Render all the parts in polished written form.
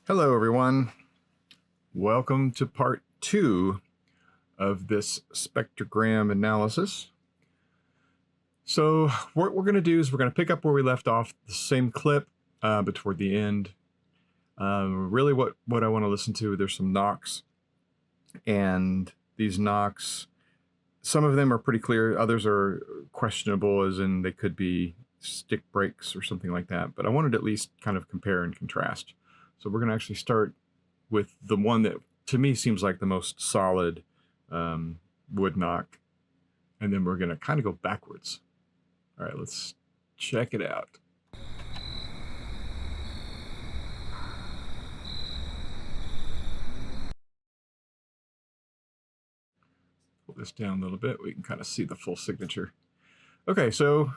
Hello, everyone. Welcome to part 2 of this spectrogram analysis. So what we're going to do is we're going to pick up where we left off, the same clip, but toward the end. Really what I want to listen to, there's some knocks. And these knocks, some of them are pretty clear. Others are questionable, as in they could be stick breaks or something like that. But I wanted to at least kind of compare and contrast. So we're going to actually start with the one that to me seems like the most solid wood knock. And then we're going to kind of go backwards. All right, let's check it out. Pull this down a little bit. We can kind of see the full signature. Okay, so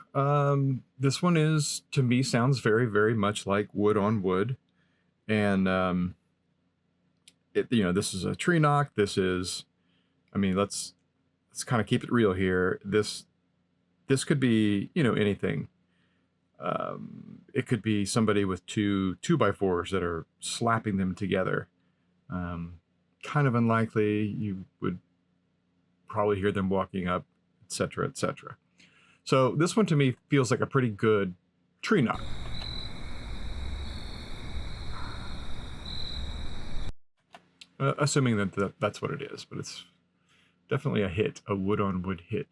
this one is, to me, sounds very, very much like wood on wood. And this is a tree knock. This is, I mean, let's kind of keep it real here. This could be, anything. It could be somebody with two 2x4s that are slapping them together. Kind of unlikely. You would probably hear them walking up, etc., etc. So this one to me feels like a pretty good tree knock. Assuming that's what it is, but it's definitely a hit, a wood-on-wood hit.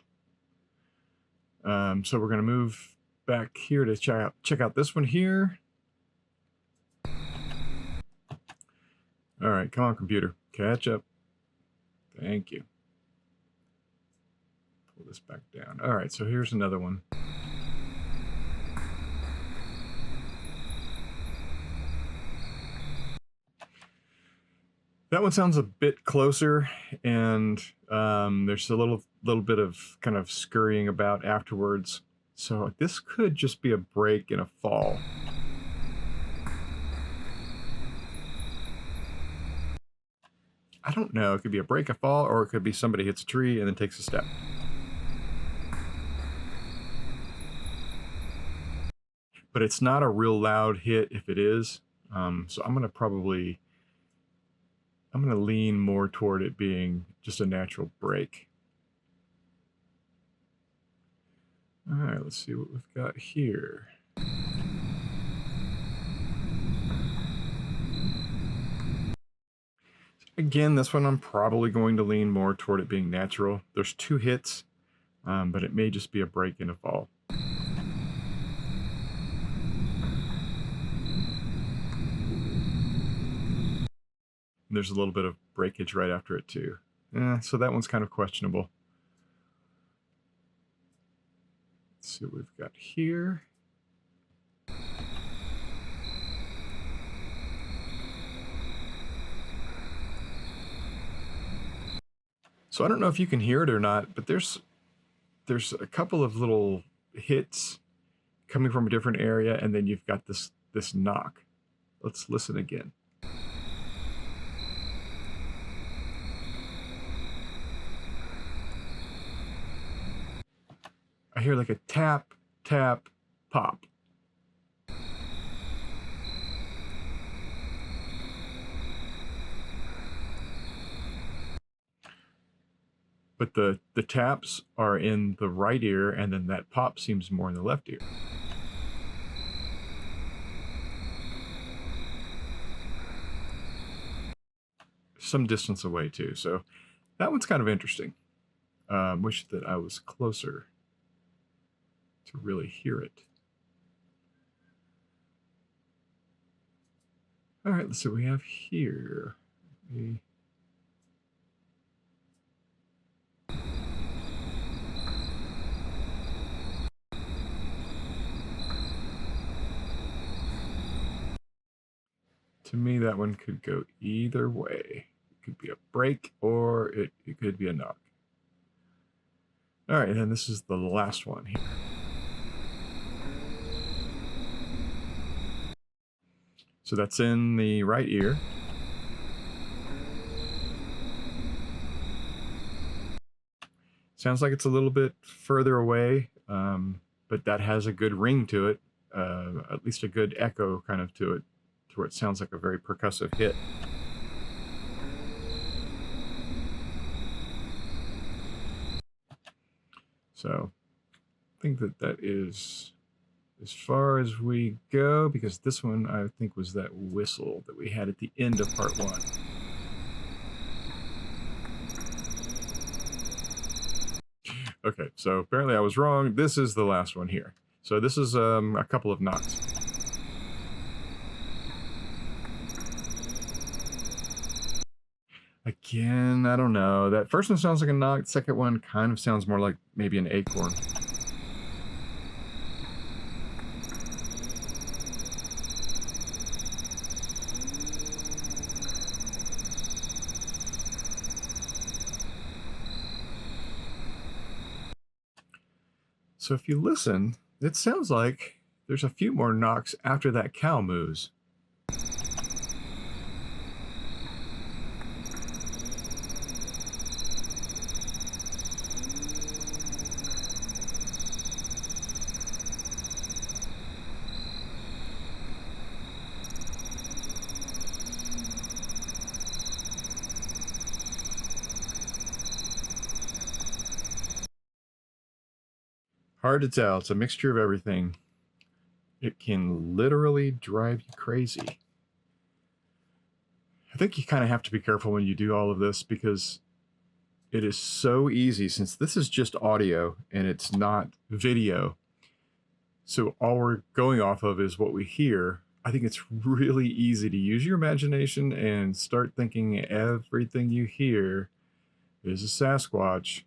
So we're going to move back here to check out this one here. All right, come on, computer, catch up. Thank you. Pull this back down. All right, so here's another one. That one sounds a bit closer, and there's a little bit of kind of scurrying about afterwards. So this could just be a break and a fall. I don't know. It could be a break, a fall, or it could be somebody hits a tree and then takes a step. But it's not a real loud hit if it is. So I'm going to lean more toward it being just a natural break. All right, let's see what we've got here. Again, this one I'm probably going to lean more toward it being natural. There's 2 hits, but it may just be a break and a fall. And there's a little bit of breakage right after it too. So that one's kind of questionable. Let's see what we've got here. So I don't know if you can hear it or not, but there's a couple of little hits coming from a different area, and then you've got this knock. Let's listen again. I hear like a tap, tap, pop. But the taps are in the right ear, and then that pop seems more in the left ear. Some distance away too, so that one's kind of interesting. Wish that I was closer to really hear it. All right, let's see what we have here. To me, that one could go either way. It could be a break or it could be a knock. All right, and this is the last one here. So that's in the right ear. Sounds like it's a little bit further away, but that has a good ring to it, at least a good echo kind of to it, to where it sounds like a very percussive hit. So I think that is as far as we go, because this one I think was that whistle that we had at the end of part 1. Okay, so apparently I was wrong. This is the last one here. So this is a couple of knocks. Again, I don't know. That first one sounds like a knock. The second one kind of sounds more like maybe an acorn. So if you listen, it sounds like there's a few more knocks after that cow moves. Hard to tell. It's a mixture of everything. It can literally drive you crazy. I think you kind of have to be careful when you do all of this, because it is so easy, since this is just audio and it's not video. So all we're going off of is what we hear. I think it's really easy to use your imagination and start thinking everything you hear is a Sasquatch.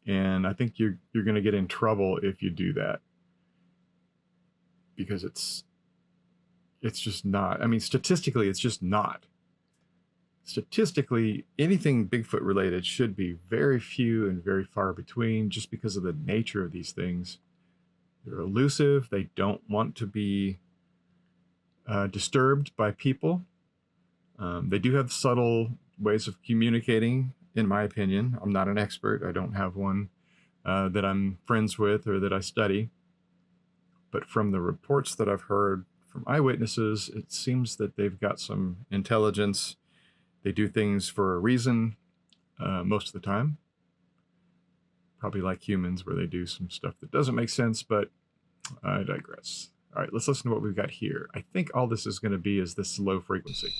And I think you're going to get in trouble if you do that, because it's just not. I mean, statistically, it's just not. Statistically, anything Bigfoot related should be very few and very far between, just because of the nature of these things. They're elusive. They don't want to be disturbed by people. They do have subtle ways of communicating, in my opinion. I'm not an expert. I don't have one that I'm friends with or that I study. But from the reports that I've heard from eyewitnesses, it seems that they've got some intelligence. They do things for a reason most of the time. Probably like humans, where they do some stuff that doesn't make sense, but I digress. All right, let's listen to what we've got here. I think all this is going to be is this low frequency.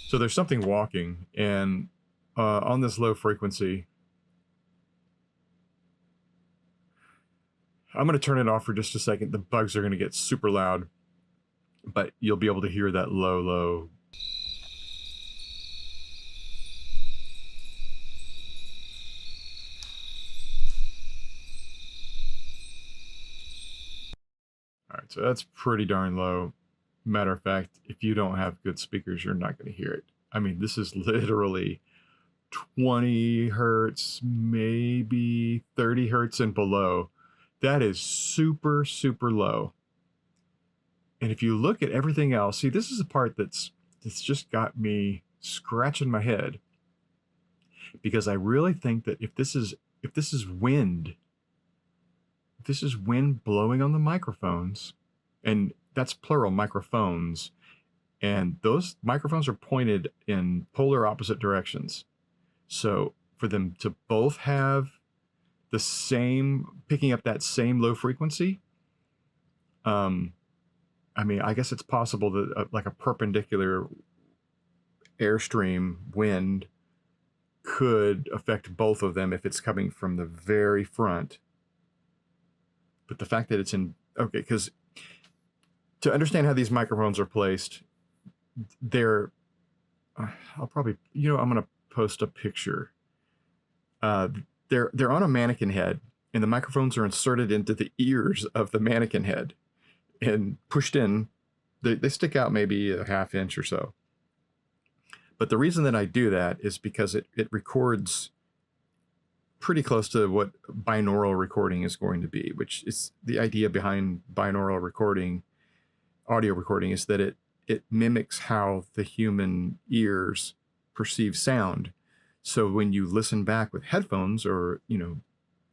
So there's something walking, and on this low frequency, I'm going to turn it off for just a second. The bugs are going to get super loud, but you'll be able to hear that low. All right, so that's pretty darn low. Matter of fact, if you don't have good speakers, you're not going to hear it. I mean, this is literally 20 hertz, maybe 30 hertz and below. That is super, super low. And if you look at everything else, see, this is the part that's just got me scratching my head, because I really think that if this is wind, if this is wind blowing on the microphones, and that's plural, microphones, and those microphones are pointed in polar opposite directions. So for them to both have the same, picking up that same low frequency, I mean, I guess it's possible that like a perpendicular airstream wind could affect both of them if it's coming from the very front. But the fact that it's in, okay, because to understand how these microphones are placed, they're, I'll probably, I'm going to post a picture. They're on a mannequin head, and the microphones are inserted into the ears of the mannequin head and pushed in. They stick out maybe a ½ inch or so. But the reason that I do that is because it records pretty close to what binaural recording is going to be, which is the idea behind binaural recording, audio recording, is that it mimics how the human ears perceive sound. So when you listen back with headphones or,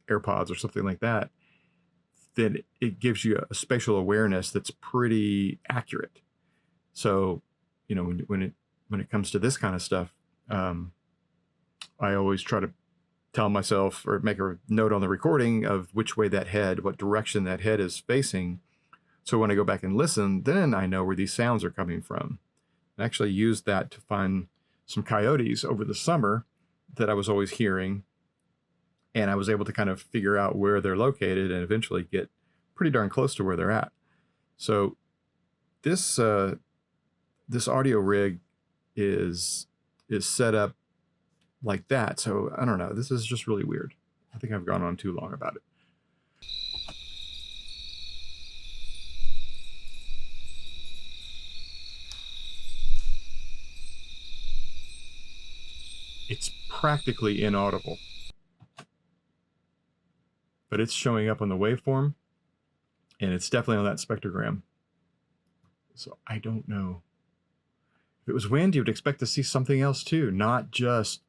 AirPods or something like that, then it gives you a spatial awareness that's pretty accurate. So, when it comes to this kind of stuff, I always try to tell myself or make a note on the recording of which way that head, what direction that head is facing. So when I go back and listen, then I know where these sounds are coming from. I actually used that to find some coyotes over the summer that I was always hearing. And I was able to kind of figure out where they're located and eventually get pretty darn close to where they're at. So this this audio rig is set up like that. So I don't know. This is just really weird. I think I've gone on too long about it. It's practically inaudible, but it's showing up on the waveform, and it's definitely on that spectrogram. So I don't know. If it was wind, you would expect to see something else too, not just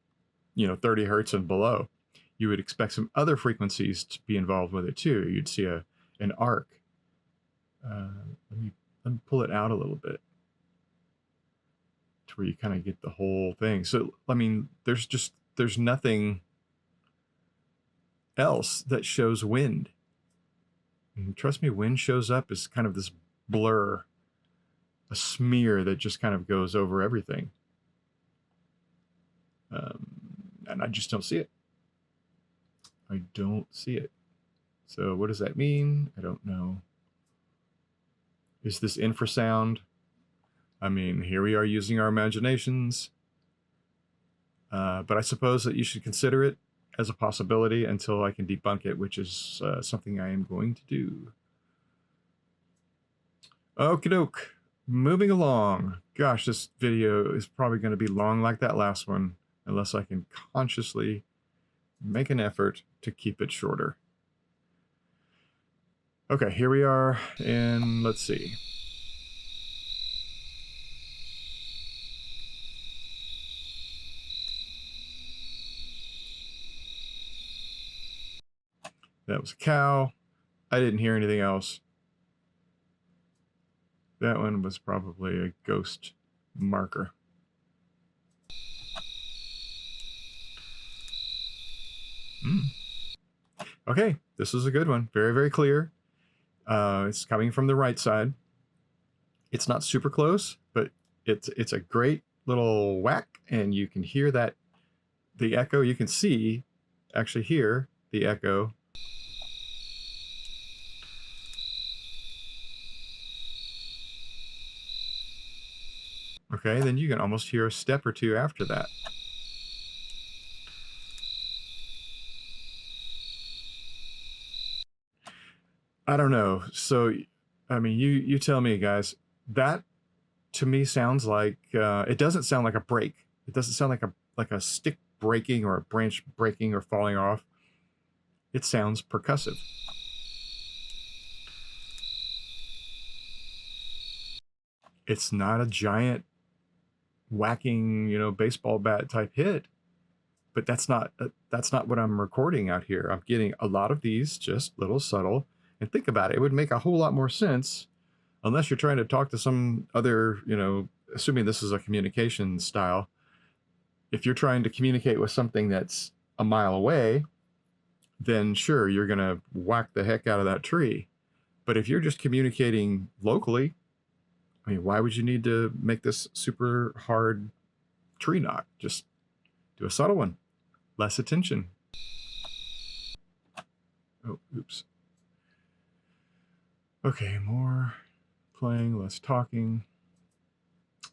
30 hertz and below. You would expect some other frequencies to be involved with it too. You'd see an arc. Let me pull it out a little bit to where you kind of get the whole thing. So I mean, there's nothing else that shows wind. And trust me, wind shows up as kind of this blur, a smear that just kind of goes over everything. And I just don't see it. I don't see it. So what does that mean? I don't know. Is this infrasound? I mean, here we are using our imaginations. But I suppose that you should consider it as a possibility until I can debunk it, which is something I am going to do. Okie doke. Moving along. Gosh, this video is probably going to be long like that last one, unless I can consciously make an effort to keep it shorter. Okay, here we are, and let's see. That was a cow. I didn't hear anything else. That one was probably a ghost marker. Okay, this is a good one. Very, very clear. It's coming from the right side. It's not super close, but it's a great little whack, and you can hear that, the echo. You can actually hear the echo. Okay, then you can almost hear a step or two after that. I don't know. So, I mean, you tell me, guys. That to me sounds like it doesn't sound like a break. It doesn't sound like a stick breaking or a branch breaking or falling off. It sounds percussive. It's not a giant whacking, baseball bat type hit, but that's not what I'm recording out here. I'm getting a lot of these just little subtle. And think about it, it would make a whole lot more sense, unless you're trying to talk to some other, assuming this is a communication style. If you're trying to communicate with something that's a mile away, then sure, you're going to whack the heck out of that tree. But if you're just communicating locally, I mean, why would you need to make this super hard tree knock? Just do a subtle one, less attention. Oh, oops. Okay, more playing, less talking.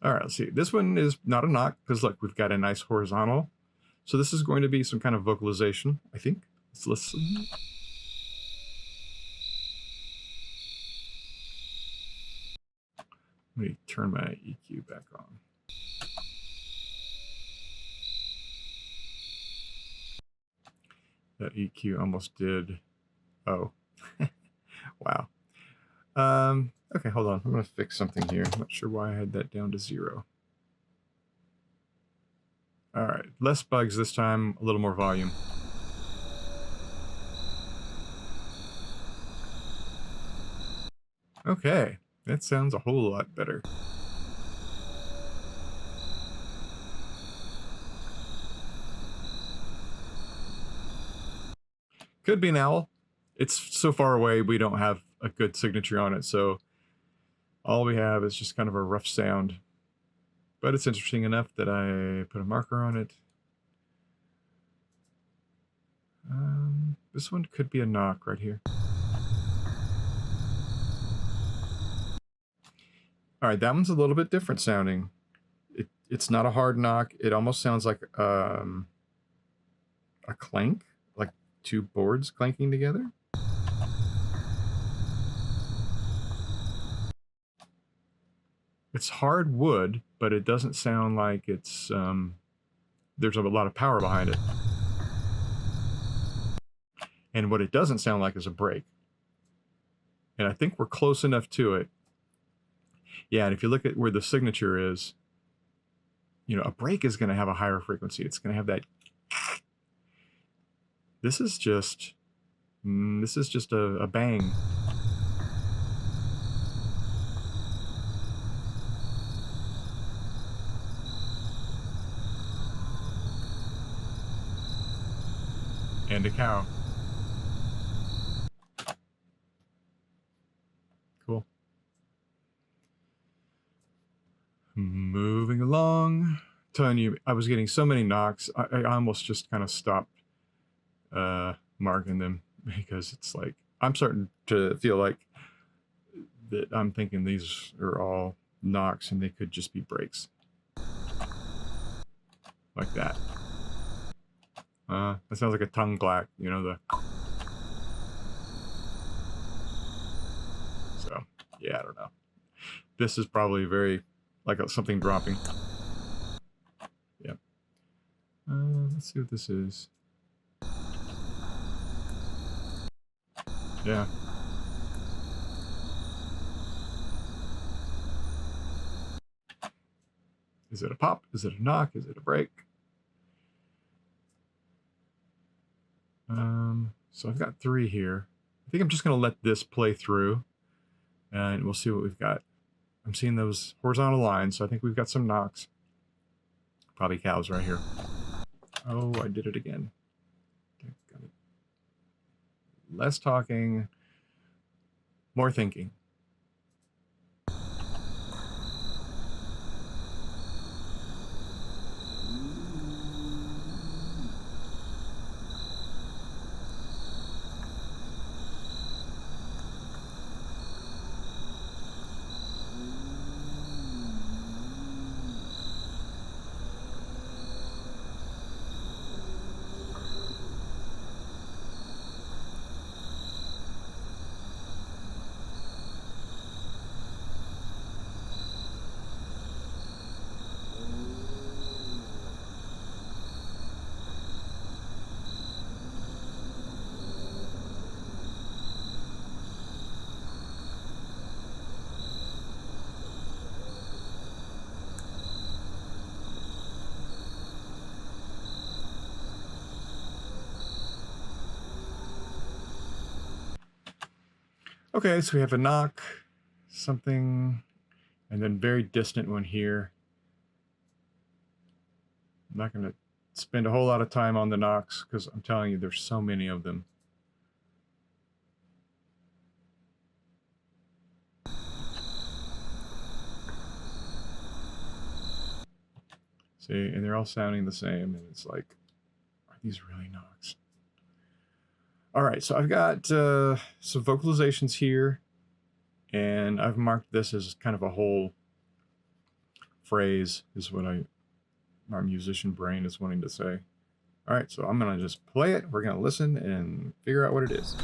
All right, let's see. This one is not a knock because look, we've got a nice horizontal. So this is going to be some kind of vocalization, I think. Let's listen. Let me turn my EQ back on. That EQ almost did. Oh, wow. Okay, hold on. I'm going to fix something here. I'm not sure why I had that down to 0. All right, less bugs this time, a little more volume. Okay, that sounds a whole lot better. Could be an owl. It's so far away, we don't have a good signature on it, so all we have is just kind of a rough sound. But it's interesting enough that I put a marker on it. This one could be a knock right here. All right, that one's a little bit different sounding. It's not a hard knock. It almost sounds like a clank, like two boards clanking together. It's hard wood, but it doesn't sound like it's there's a lot of power behind it. And what it doesn't sound like is a break. And I think we're close enough to it. Yeah, and if you look at where the signature is, you know, a break is going to have a higher frequency. It's going to have that. This is just a bang. And a cow. Cool. Moving along. Telling you, I was getting so many knocks, I almost just kind of stopped marking them because it's like, I'm starting to feel like that I'm thinking these are all knocks and they could just be breaks. Like that. That sounds like a tongue clack, you know, so, yeah, I don't know. This is probably very, like something dropping. Yeah. Let's see what this is. Yeah. Is it a pop? Is it a knock? Is it a break? So I've got 3 here. I think I'm just going to let this play through and we'll see what we've got. I'm seeing those horizontal lines, so I think we've got some knocks. Probably cows right here. Oh, I did it again. Got it. Less talking, more thinking. Okay, so we have a knock, something, and then very distant one here. I'm not going to spend a whole lot of time on the knocks because I'm telling you, there's so many of them. See, and they're all sounding the same, and it's like, are these really knocks? All right, so I've got some vocalizations here, and I've marked this as kind of a whole phrase, is what my musician brain is wanting to say. All right, so I'm gonna just play it. We're gonna listen and figure out what it is.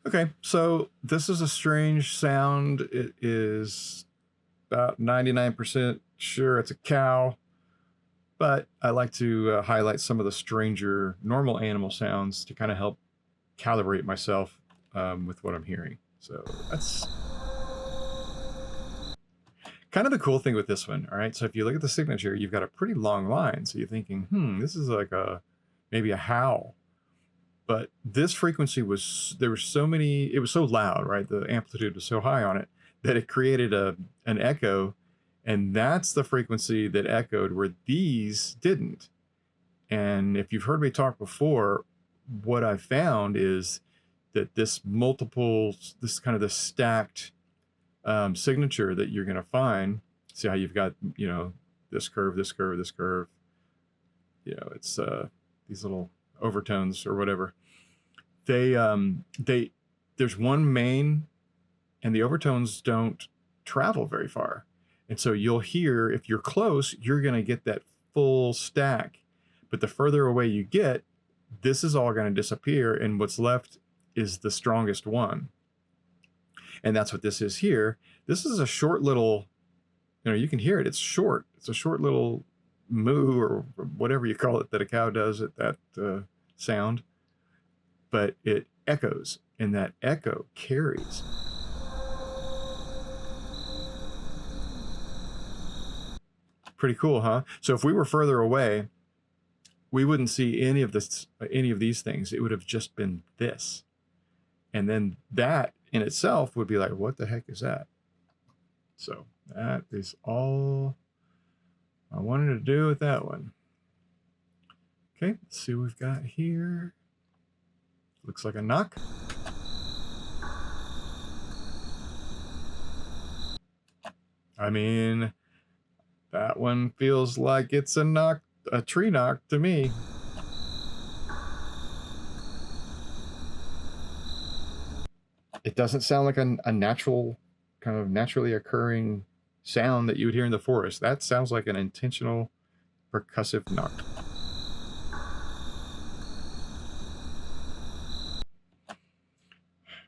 Okay, so this is a strange sound. It is about 99% sure it's a cow, but I like to highlight some of the stranger normal animal sounds to kind of help calibrate myself with what I'm hearing. So that's kind of the cool thing with this one. All right, so if you look at the signature, you've got a pretty long line. So you're thinking, this is like maybe a howl. But this frequency there were so many, it was so loud, right? The amplitude was so high on it that it created an echo. And that's the frequency that echoed where these didn't. And if you've heard me talk before, what I found is that this kind of the stacked signature that you're going to find, see how you've got, this curve, this curve, this curve, it's these little overtones or whatever. There's one main, and the overtones don't travel very far. And so you'll hear, if you're close, you're going to get that full stack. But the further away you get, this is all going to disappear, and what's left is the strongest one. And that's what this is here. This is a short little, you can hear it. It's short. It's a short little moo or whatever you call it that a cow does at that sound. But it echoes, and that echo carries. Pretty cool, huh? So if we were further away, we wouldn't see any of these things. It would have just been this. And then that in itself would be like, what the heck is that? So that is all I wanted to do with that one. Okay, let's see what we've got here. Looks like a knock. I mean, that one feels like it's a tree knock to me. It doesn't sound like a natural, kind of naturally occurring sound that you would hear in the forest. That sounds like an intentional percussive knock.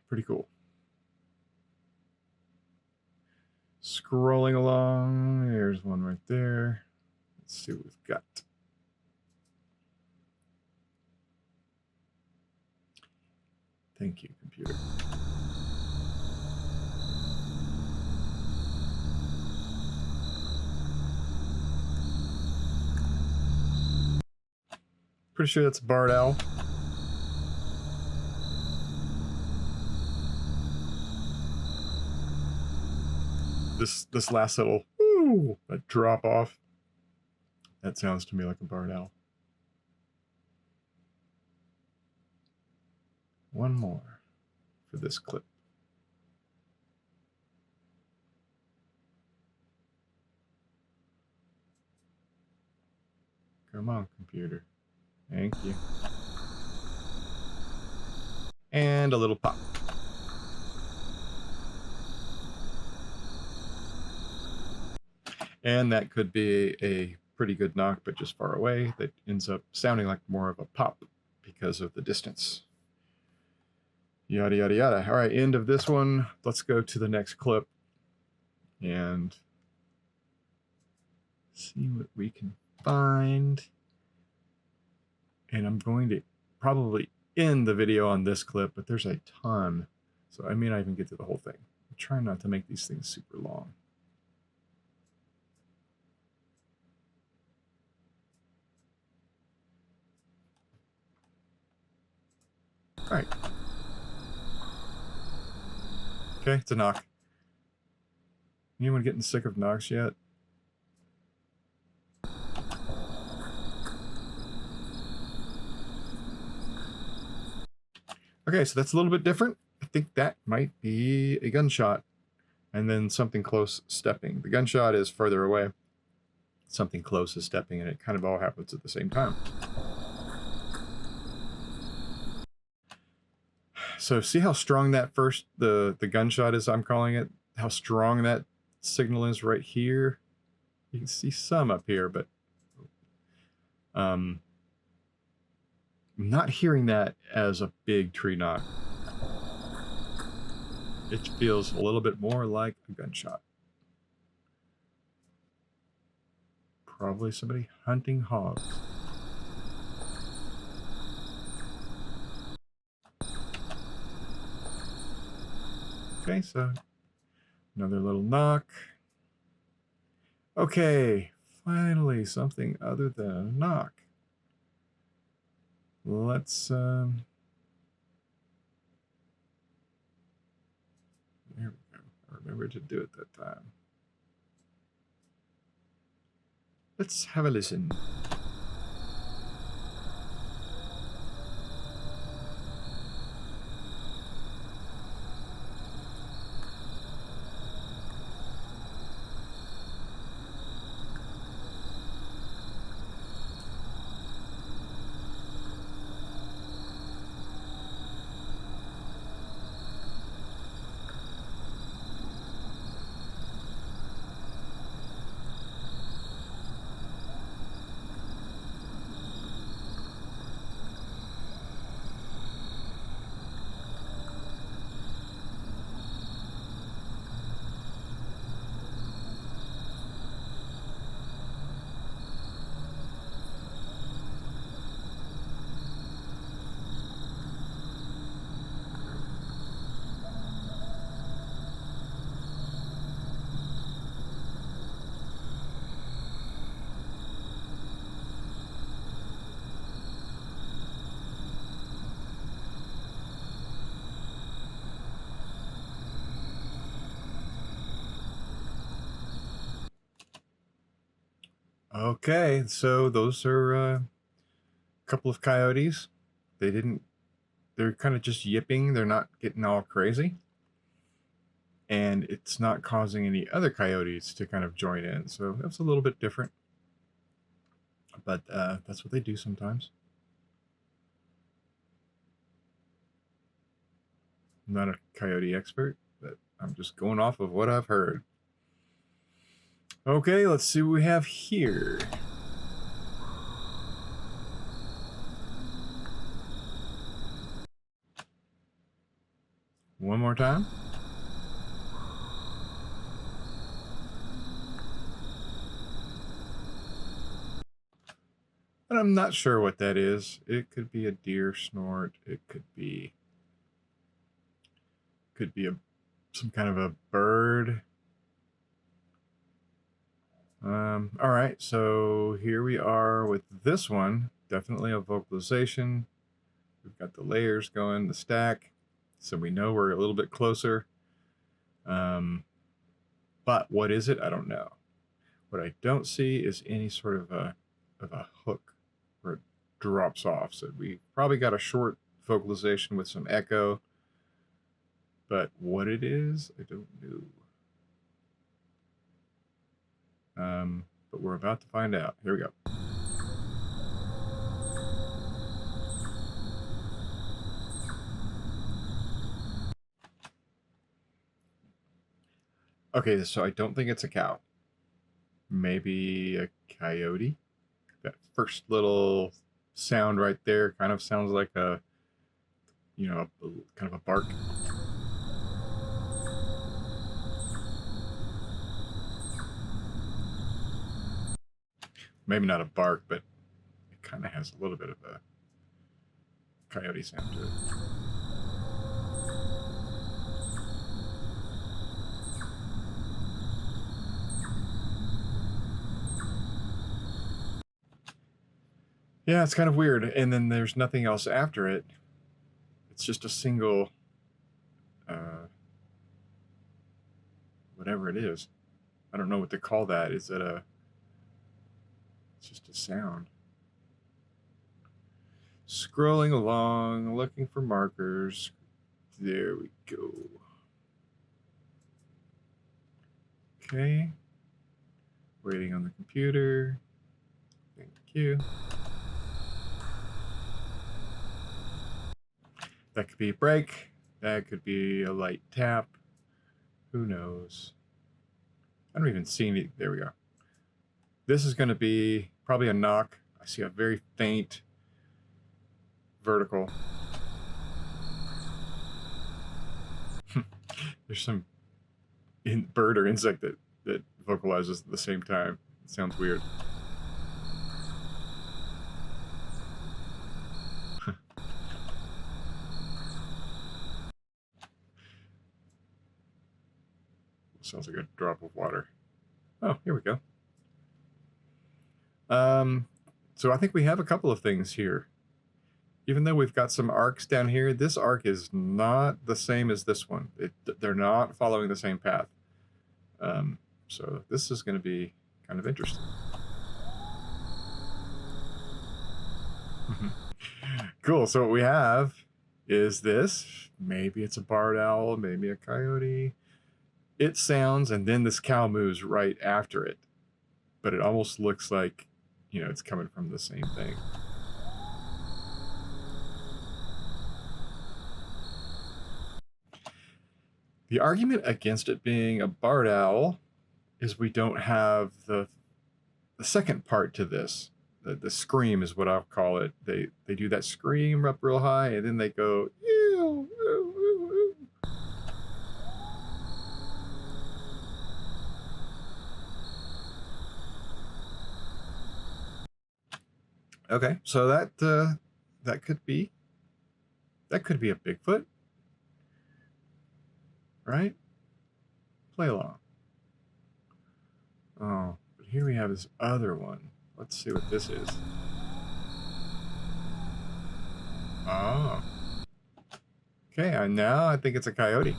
Pretty cool. Scrolling along, there's one right there. Let's see what we've got. Thank you, computer. Pretty sure that's a barred owl. This last little a drop off, that sounds to me like a barred owl. One more for this clip. Come on, computer. Thank you. And a little pop. And that could be a pretty good knock, but just far away. That ends up sounding like more of a pop because of the distance. Yada, yada, yada. All right, end of this one. Let's go to the next clip and see what we can find. And I'm going to probably end the video on this clip, but there's a ton. So I may not even get to the whole thing. I'm trying not to make these things super long. All right. Okay, it's a knock. Anyone getting sick of knocks yet? Okay, so that's a little bit different. I think that might be a gunshot. And then something close stepping. The gunshot is further away. Something close is stepping, and it kind of all happens at the same time. So see how strong that the gunshot is, I'm calling it? How strong that signal is right here? You can see some up here, but I'm not hearing that as a big tree knock. It feels a little bit more like a gunshot. Probably somebody hunting hogs. Okay, so another little knock. Okay, finally something other than a knock. Let's there we go. I remember to do it that time. Let's have a listen. Okay, so those are a couple of coyotes. They're kind of just yipping. They're not getting all crazy. And it's not causing any other coyotes to kind of join in. So that's a little bit different. But that's what they do sometimes. I'm not a coyote expert, but I'm just going off of what I've heard. Okay, let's see what we have here. One more time. And I'm not sure what that is. It could be a deer snort. It could be some kind of a bird. All right, so here we are with this one. Definitely a vocalization. We've got the layers going, the stack, so we know we're a little bit closer. But what is it? I don't know. What I don't see is any sort of a hook where it drops off. So we probably got a short vocalization with some echo. But what it is, I don't know. But we're about to find out. Here we go. Okay, so I don't think it's a cow. Maybe a coyote. That first little sound right there kind of sounds like a, kind of a bark. Maybe not a bark, but it kind of has a little bit of a coyote sound to it. Yeah, it's kind of weird. And then there's nothing else after it. It's just a single, whatever it is. I don't know what to call that. Is it a? It's just a sound. Scrolling along, looking for markers. There we go. Okay. Waiting on the computer. Thank you. That could be a break. That could be a light tap. Who knows? I don't even see any. There we go. This is going to be probably a knock. I see a very faint vertical. There's some bird or insect that vocalizes at the same time. It sounds weird. Sounds like a drop of water. Oh, here we go. So I think we have a couple of things here. Even though we've got some arcs down here, this arc is not the same as this one. They're not following the same path. So this is going to be kind of interesting. Cool. So what we have is this. Maybe it's a barred owl, maybe a coyote. It sounds, and then this cow moves right after it. But it almost looks like, you know, it's coming from the same thing. The argument against it being a barred owl is we don't have the second part to this. The scream is what I'll call it. They do that scream up real high, and then they go, ew, ew, ew, ew. Okay, so that could be a Bigfoot, right? Play along. Oh, but here we have this other one. Let's see what this is. Oh. Okay, now I think it's a coyote.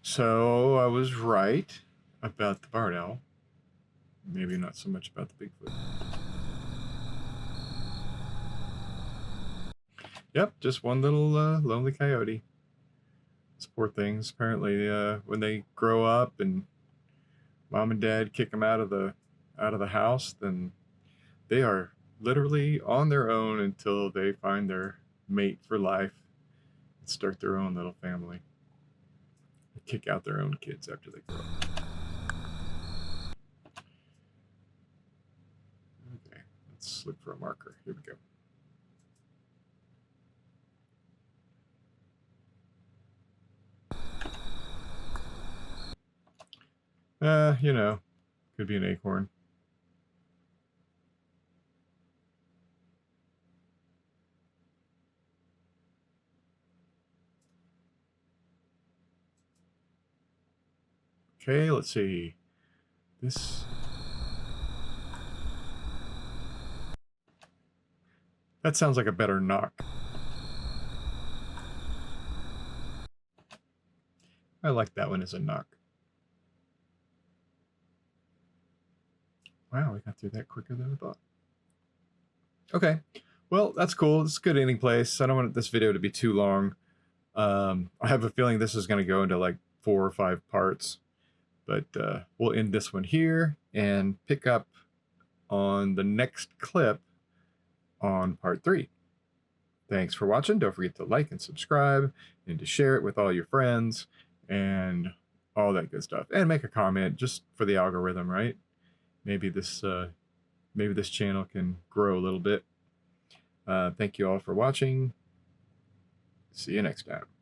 So I was right about the barred owl. Maybe not so much about the Bigfoot. Yep, just one little lonely coyote. These poor things. Apparently, when they grow up and mom and dad kick them out of the house, then they are literally on their own until they find their mate for life and start their own little family. They kick out their own kids after they grow up. Okay, let's look for a marker. Here we go. You know, could be an acorn. Okay, let's see. This. That sounds like a better knock. I like that one as a knock. Wow, we got through that quicker than I thought. Okay, well, that's cool. It's a good ending place. I don't want this video to be too long. I have a feeling this is going to go into like 4 or 5 parts, but we'll end this one here and pick up on the next clip on part 3. Thanks for watching. Don't forget to like and subscribe and to share it with all your friends and all that good stuff. And make a comment just for the algorithm, right? Maybe this channel can grow a little bit. Thank you all for watching. See you next time.